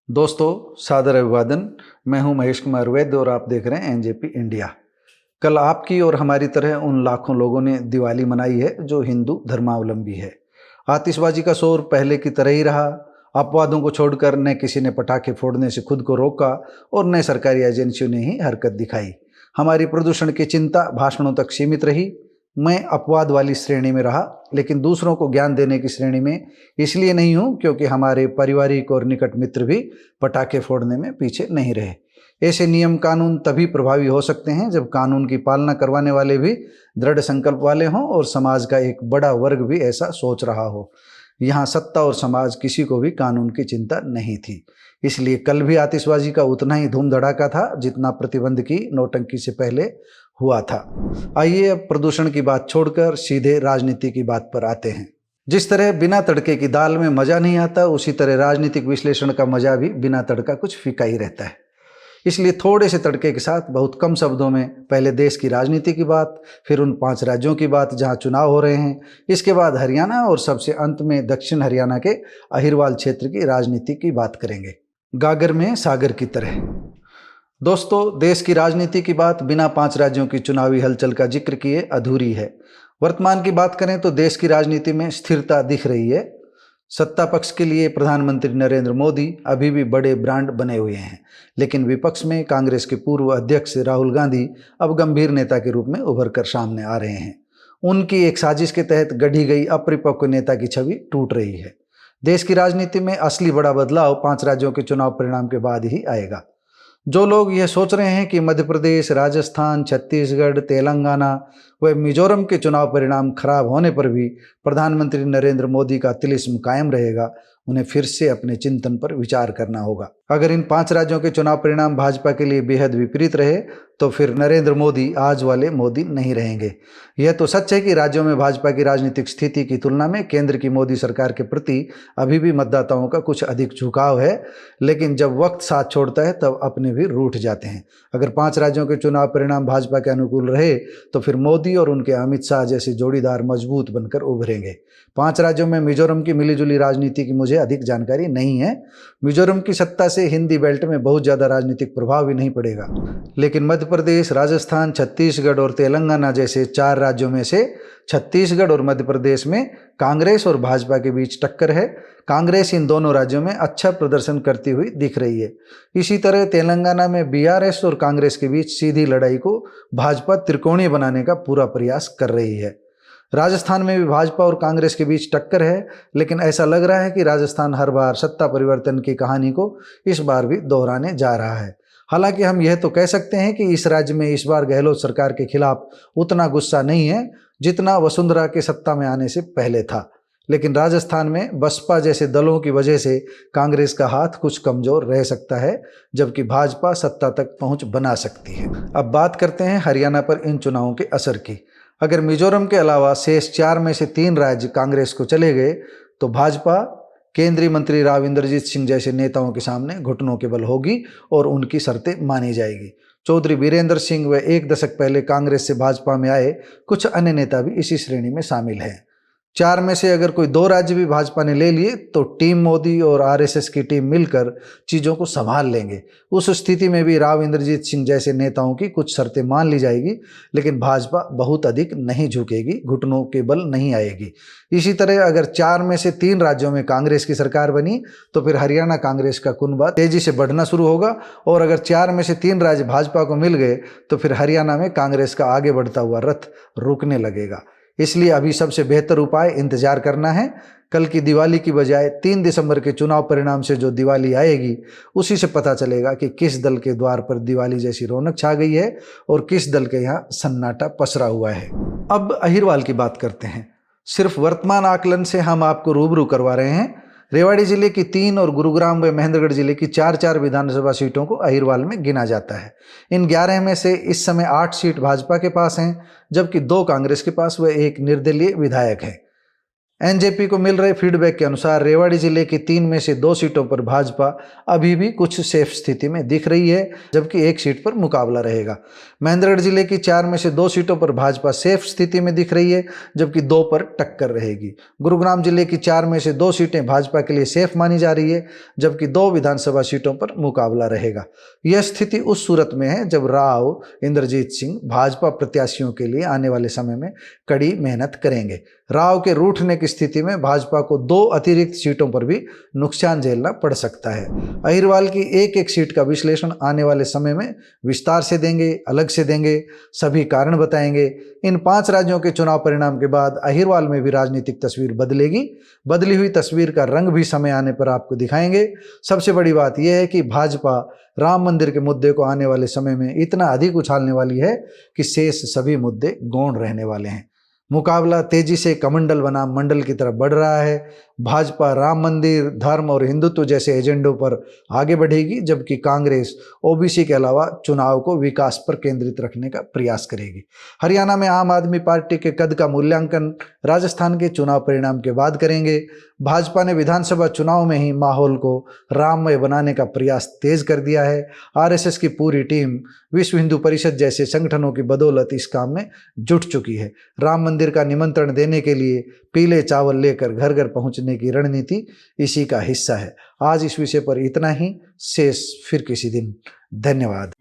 दोस्तों, सादर अभिवादन। मैं हूं महेश कुमार वैद्य और आप देख रहे हैं एनजेपी इंडिया। कल आपकी और हमारी तरह उन लाखों लोगों ने दिवाली मनाई है जो हिंदू धर्मावलंबी है। आतिशबाजी का शोर पहले की तरह ही रहा। अपवादों को छोड़कर न किसी ने पटाखे फोड़ने से खुद को रोका और न सरकारी एजेंसियों ने ही हरकत दिखाई। हमारी प्रदूषण की चिंता भाषणों तक सीमित रही। मैं अपवाद वाली श्रेणी में रहा, लेकिन दूसरों को ज्ञान देने की श्रेणी में इसलिए नहीं हूं क्योंकि हमारे पारिवारिक और निकट मित्र भी पटाखे फोड़ने में पीछे नहीं रहे। ऐसे नियम कानून तभी प्रभावी हो सकते हैं जब कानून की पालना करवाने वाले भी दृढ़ संकल्प वाले हों और समाज का एक बड़ा वर्ग भी ऐसा सोच रहा हो। यहाँ सत्ता और समाज किसी को भी कानून की चिंता नहीं थी, इसलिए कल भी आतिशबाजी का उतना ही धूम धड़ाका था जितना प्रतिबंध की नौटंकी से पहले हुआ था। आइए अब प्रदूषण की बात छोड़कर सीधे राजनीति की बात पर आते हैं। जिस तरह बिना तड़के की दाल में मजा नहीं आता, उसी तरह राजनीतिक विश्लेषण का मजा भी बिना तड़का कुछ फीका ही रहता है। इसलिए थोड़े से तड़के के साथ बहुत कम शब्दों में पहले देश की राजनीति की बात, फिर उन 5 राज्यों की बात जहां चुनाव हो रहे हैं, इसके बाद हरियाणा और सबसे अंत में दक्षिण हरियाणा के अहिरवाल क्षेत्र की राजनीति की बात करेंगे, गागर में सागर की तरह। दोस्तों, देश की राजनीति की बात बिना 5 राज्यों की चुनावी हलचल का जिक्र किए अधूरी है। वर्तमान की बात करें तो देश की राजनीति में स्थिरता दिख रही है। सत्ता पक्ष के लिए प्रधानमंत्री नरेंद्र मोदी अभी भी बड़े ब्रांड बने हुए हैं, लेकिन विपक्ष में कांग्रेस के पूर्व अध्यक्ष राहुल गांधी अब गंभीर नेता के रूप में उभर कर सामने आ रहे हैं। उनकी एक साजिश के तहत गढ़ी गई अपरिपक्व नेता की छवि टूट रही है। देश की राजनीति में असली बड़ा बदलाव 5 राज्यों के चुनाव परिणाम के बाद ही आएगा। जो लोग यह सोच रहे हैं कि मध्य प्रदेश, राजस्थान, छत्तीसगढ़, तेलंगाना व मिजोरम के चुनाव परिणाम खराब होने पर भी प्रधानमंत्री नरेंद्र मोदी का तिलिस्म कायम रहेगा, उन्हें फिर से अपने चिंतन पर विचार करना होगा। अगर इन 5 राज्यों के चुनाव परिणाम भाजपा के लिए बेहद विपरीत रहे तो फिर नरेंद्र मोदी आज वाले मोदी नहीं रहेंगे। यह तो सच है कि राज्यों में भाजपा की राजनीतिक स्थिति की तुलना में केंद्र की मोदी सरकार के प्रति अभी भी मतदाताओं का कुछ अधिक झुकाव है, लेकिन जब वक्त साथ छोड़ता है तब अपने भी रूठ जाते हैं। अगर 5 राज्यों के चुनाव परिणाम भाजपा के अनुकूल रहे तो फिर मोदी और उनके अमित शाह जैसे जोड़ीदार मजबूत बनकर उभरेंगे। 5 राज्यों में मिजोरम की मिलीजुली राजनीति की मुझे अधिक जानकारी नहीं है। मिजोरम की सत्ता से हिंदी बेल्ट में बहुत ज़्यादा राजनीतिक प्रभाव भी नहीं पड़ेगा, लेकिन मध्य प्रदेश, राजस्थान, छत्तीसगढ़ और तेलंगाना जैसे 4 राज्यों में से छत्तीसगढ़ और मध्य प्रदेश में कांग्रेस और भाजपा के बीच टक्कर है। कांग्रेस इन दोनों राज्यों में अच्छा प्रदर्शन करती हुई दिख रही है। इसी तरह तेलंगाना में बीआरएस और कांग्रेस के बीच सीधी लड़ाई को भाजपा त्रिकोणीय बनाने का पूरा प्रयास कर रही है। राजस्थान में भी भाजपा और कांग्रेस के बीच टक्कर है, लेकिन ऐसा लग रहा है कि राजस्थान हर बार सत्ता परिवर्तन की कहानी को इस बार भी दोहराने जा रहा है। हालांकि हम यह तो कह सकते हैं कि इस राज्य में इस बार गहलोत सरकार के खिलाफ उतना गुस्सा नहीं है जितना वसुंधरा के सत्ता में आने से पहले था, लेकिन राजस्थान में बसपा जैसे दलों की वजह से कांग्रेस का हाथ कुछ कमजोर रह सकता है, जबकि भाजपा सत्ता तक पहुंच बना सकती है। अब बात करते हैं हरियाणा पर इन चुनावों के असर की। अगर मिजोरम के अलावा शेष 4 में से 3 राज्य कांग्रेस को चले गए तो भाजपा केंद्रीय मंत्री राव इंद्रजीत सिंह जैसे नेताओं के सामने घुटनों के बल होगी और उनकी शर्तें मानी जाएगी। चौधरी बीरेंद्र सिंह व 1 दशक पहले कांग्रेस से भाजपा में आए कुछ अन्य नेता भी इसी श्रेणी में शामिल हैं। 4 में से अगर कोई 2 राज्य भी भाजपा ने ले लिए तो टीम मोदी और आरएसएस की टीम मिलकर चीज़ों को संभाल लेंगे। उस स्थिति में भी राव इंद्रजीत सिंह जैसे नेताओं की कुछ शर्तें मान ली जाएगी, लेकिन भाजपा बहुत अधिक नहीं झुकेगी, घुटनों के बल नहीं आएगी। इसी तरह अगर 4 में से 3 राज्यों में कांग्रेस की सरकार बनी तो फिर हरियाणा कांग्रेस का कुनबा तेजी से बढ़ना शुरू होगा, और अगर 4 में से 3 राज्य भाजपा को मिल गए तो फिर हरियाणा में कांग्रेस का आगे बढ़ता हुआ रथ रुकने लगेगा। इसलिए अभी सबसे बेहतर उपाय इंतजार करना है। कल की दिवाली की बजाय 3 दिसंबर के चुनाव परिणाम से जो दिवाली आएगी उसी से पता चलेगा कि किस दल के द्वार पर दिवाली जैसी रौनक छा गई है और किस दल के यहाँ सन्नाटा पसरा हुआ है। अब अहिरवाल की बात करते हैं। सिर्फ वर्तमान आकलन से हम आपको रूबरू करवा रहे हैं। रेवाड़ी जिले की 3 और गुरुग्राम व महेंद्रगढ़ जिले की 4-4 विधानसभा सीटों को अहिरवाल में गिना जाता है। इन 11 में से इस समय 8 सीट भाजपा के पास हैं, जबकि 2 कांग्रेस के पास व 1 निर्दलीय विधायक है। एनजेपी को मिल रहे फीडबैक के अनुसार रेवाड़ी जिले की 3 में से 2 सीटों पर भाजपा अभी भी कुछ सेफ स्थिति में दिख रही है, जबकि 1 सीट पर मुकाबला रहेगा। महेंद्रगढ़ जिले की 4 में से 2 सीटों पर भाजपा सेफ स्थिति में दिख रही है, जबकि 2 पर टक्कर रहेगी। गुरुग्राम जिले की 4 में से 2 सीटें भाजपा के लिए सेफ मानी जा रही है, जबकि 2 विधानसभा सीटों पर मुकाबला रहेगा। यह स्थिति उस सूरत में है जब राव इंद्रजीत सिंह भाजपा प्रत्याशियों के लिए आने वाले समय में कड़ी मेहनत करेंगे। राव के रूठने की स्थिति में भाजपा को 2 अतिरिक्त सीटों पर भी नुकसान झेलना पड़ सकता है। अहिरवाल की एक सीट का विश्लेषण आने वाले समय में विस्तार से देंगे, अलग से देंगे, सभी कारण बताएंगे। इन 5 राज्यों के चुनाव परिणाम के बाद अहिरवाल में भी राजनीतिक तस्वीर बदलेगी। बदली हुई तस्वीर का रंग भी समय आने पर आपको दिखाएंगे। सबसे बड़ी बात यह है कि भाजपा राम मंदिर के मुद्दे को आने वाले समय में इतना अधिक उछालने वाली है कि शेष सभी मुद्दे गौण रहने वाले हैं। मुकाबला तेजी से कमंडल बनाम मंडल की तरफ बढ़ रहा है। भाजपा राम मंदिर, धर्म और हिंदुत्व जैसे एजेंडों पर आगे बढ़ेगी, जबकि कांग्रेस ओबीसी के अलावा चुनाव को विकास पर केंद्रित रखने का प्रयास करेगी। हरियाणा में आम आदमी पार्टी के कद का मूल्यांकन राजस्थान के चुनाव परिणाम के बाद करेंगे। भाजपा ने विधानसभा चुनाव में ही माहौल को राममय बनाने का प्रयास तेज कर दिया है। आरएसएस की पूरी टीम विश्व हिंदू परिषद जैसे संगठनों की बदौलत इस काम में जुट चुकी है। राम मंदिर का निमंत्रण देने के लिए पीले चावल लेकर घर घर पहुंचने की रणनीति इसी का हिस्सा है। आज इस विषय पर इतना ही, शेष फिर किसी दिन। धन्यवाद।